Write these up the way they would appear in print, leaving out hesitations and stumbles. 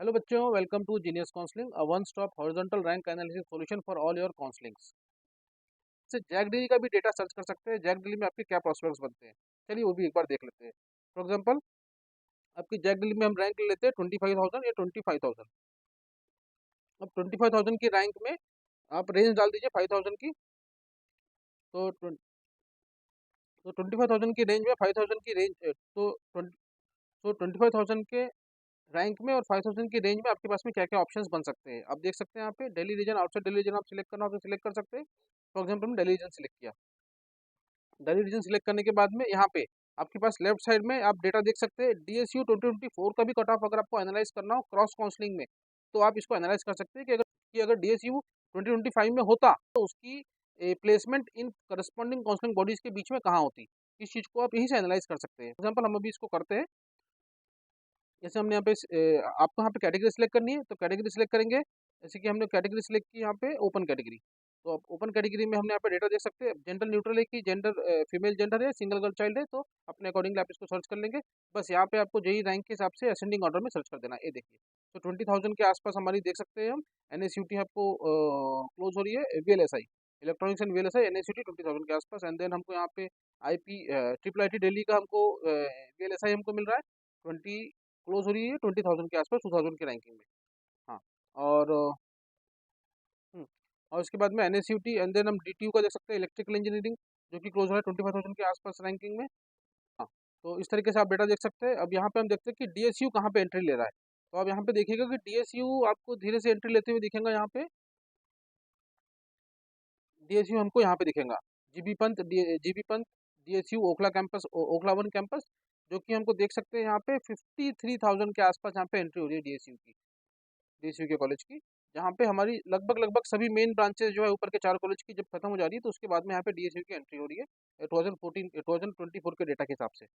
Hello बच्चों, welcome to genius counselling, a one stop horizontal rank analysis solution for all your counsellings. से JAC Delhi का भी data search कर सकते हैं। जैक डेली में आपके क्या प्रोस्पेक्ट्स बनते हैं, चलिए वो भी एक बार देख लेते हैं। फॉर एग्जांपल, आपकी जैक डेली में हम रैंक ले लेते हैं 25,000 या 25,000। अब 25,000 की रैंक में आप रेंज डाल दीजिए 5,000 की। तो 25,000 की रेंज में 5,000 की रेंज तो 25,000 के रैंक में और 5,000 की रेंज में आपके पास में क्या क्या ऑप्शंस बन सकते हैं आप देख सकते हैं। यहाँ पे Delhi region, outside Delhi region आप सिलेक्ट करना हो तो सिलेक्ट कर सकते हैं। फॉर एग्जाम्पल, हम दिल्ली रीजन सिलेक्ट किया। दिल्ली रीजन सिलेक्ट करने के बाद में यहाँ पे आपके पास लेफ्ट साइड में आप डेटा देख सकते हैं। DSU 2024 का भी कट ऑफ अगर आपको एनालाइज करना हो क्रॉस काउंसलिंग में, तो आप इसको एनालाइज कर सकते हैं कि अगर DSU 2025 में होता तो उसकी प्लेसमेंट इन करस्पॉन्डिंग काउंसलिंग बॉडीज के बीच में कहाँ होती। इस चीज़ को आप यहीं से एनालाइज कर सकते हैं। एग्जाम्पल, हम अभी इसको करते हैं। जैसे हमने यहाँ पे आपको यहाँ पे कैटेगरी सिलेक्ट करनी है तो कैटेगरी सिलेक्ट करेंगे। जैसे कि हमने कैटेगरी सिलेक्ट की यहाँ पे ओपन कैटेगरी, तो आप ओपन कैटेगरी में हमने यहाँ पे डेटा देख सकते हैं। जेंडर न्यूट्रल है कि जेंडर फीमेल जेंडर है, सिंगल गर्ल चाइल्ड है, तो अपने अकॉर्डिंगली आप इसको सर्च कर लेंगे। बस यहाँ पे आपको जेई रैंक के हिसाब से असेंडिंग ऑर्डर में सर्च कर देना है। ये देखिए, तो 20,000 के आसपास हमारी देख सकते हैं हम। NSUT आपको क्लोज हो रही है। VLSI electronics and VLSI NSUT 20,000 के आसपास। एंड देन हमको यहाँ पे IP ट्रिपल IT दिल्ली का हमको VLSI हमको मिल रहा है 20 क्लोज हो रही है 20,000 के आसपास 2,000 की रैंकिंग में। हाँ, और हम्म, और इसके बाद में NSUT एंड देन हम DTU का देख सकते हैं, इलेक्ट्रिकल इंजीनियरिंग, जो कि क्लोज हो रहा है 25,000 के आसपास रैंकिंग में। हाँ, तो इस तरीके से आप डेटा देख सकते हैं। अब यहाँ पे हम देखते हैं कि DSU कहाँ पे एंट्री ले रहा है। तो आप यहाँ पे देखिएगा कि DSU आपको धीरे से एंट्री लेते हुए दिखेगा। यहाँ पे DSU हमको यहाँ पे दिखेगा, GB Pant DSU Okhla campus, Okhla one campus, जो कि हमको देख सकते हैं यहाँ पे 53,000 के आसपास यहाँ पे एंट्री हो रही है DSU के कॉलेज की। जहाँ पे हमारी लगभग लगभग सभी मेन ब्रांचेस जो है ऊपर के 4 कॉलेज की जब खत्म हो जा रही है, तो उसके बाद में यहाँ पे DSU की एंट्री हो रही है 2024 के डेटा के हिसाब से।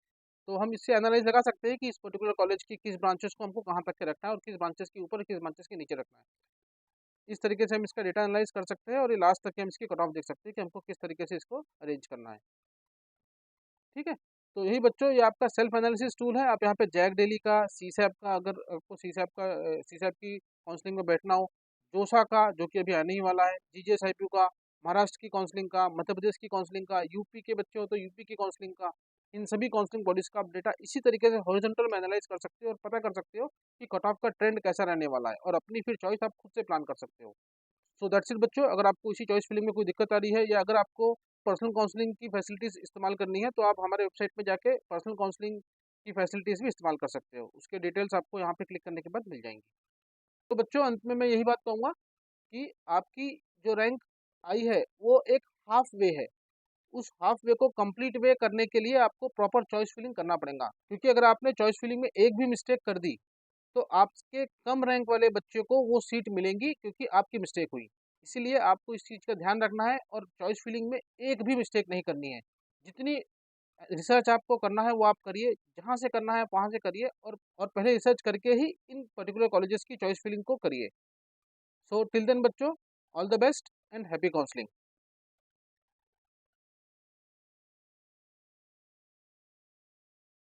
तो हम इससे एनालाइज लगा सकते हैं कि इस पर्टिकुलर कॉलेज की किस ब्रांचेस को हमको कहाँ तक के रखना है और किस ब्रांचेस के ऊपर और किस ब्रांचेस के नीचे रखना है। इस तरीके से हम इसका डेटा एनालाइज कर सकते हैं और ये लास्ट तक हम इसकी कट ऑफ देख सकते हैं कि हमको किस तरीके से इसको अरेंज करना है। ठीक है, तो यही बच्चों, ये आपका सेल्फ एनालिसिस टूल है। आप यहाँ पे जैक डेली का, CSAP का, अगर आपको CSAP की काउंसलिंग में बैठना हो, जोसा का जो कि अभी आने ही वाला है, GJSIPU का, महाराष्ट्र की काउंसलिंग का, मध्य प्रदेश की काउंसलिंग का, यूपी के बच्चे हो तो यूपी की काउंसलिंग का, इन सभी काउंसलिंग बॉडीज का आप डेटा इसी तरीके से हॉरिजॉन्टल में एनालाइज कर सकते हो और पता कर सकते हो कि कट ऑफ का ट्रेंड कैसा रहने वाला है, और अपनी फिर चॉइस आप खुद से प्लान कर सकते हो। सो दैट्स इट बच्चों, अगर आपको इसी चॉइस फिलिंग में कोई दिक्कत आ रही है या अगर आपको पर्सनल काउंसलिंग की फैसिलिटीज़ इस्तेमाल करनी है, तो आप हमारे वेबसाइट में जाके पर्सनल काउंसलिंग की फैसिलिटीज़ भी इस्तेमाल कर सकते हो। उसके डिटेल्स आपको यहाँ पे क्लिक करने के बाद मिल जाएंगी। तो बच्चों, अंत में मैं यही बात कहूँगा कि आपकी जो रैंक आई है वो एक हाफ वे है। उस हाफ वे को कंप्लीट वे करने के लिए आपको प्रॉपर चॉइस फिलिंग करना पड़ेगा, क्योंकि अगर आपने चॉइस फिलिंग में एक भी मिस्टेक कर दी तो आपके कम रैंक वाले बच्चे को वो सीट मिलेंगी, क्योंकि आपकी मिस्टेक हुई। इसीलिए आपको इस चीज़ का ध्यान रखना है और चॉइस फिलिंग में एक भी मिस्टेक नहीं करनी है। जितनी रिसर्च आपको करना है वो आप करिए, जहाँ से करना है वहाँ से करिए, और पहले रिसर्च करके ही इन पर्टिकुलर कॉलेजेस की चॉइस फिलिंग को करिए। सो टिल देन बच्चों, all the best and happy counselling.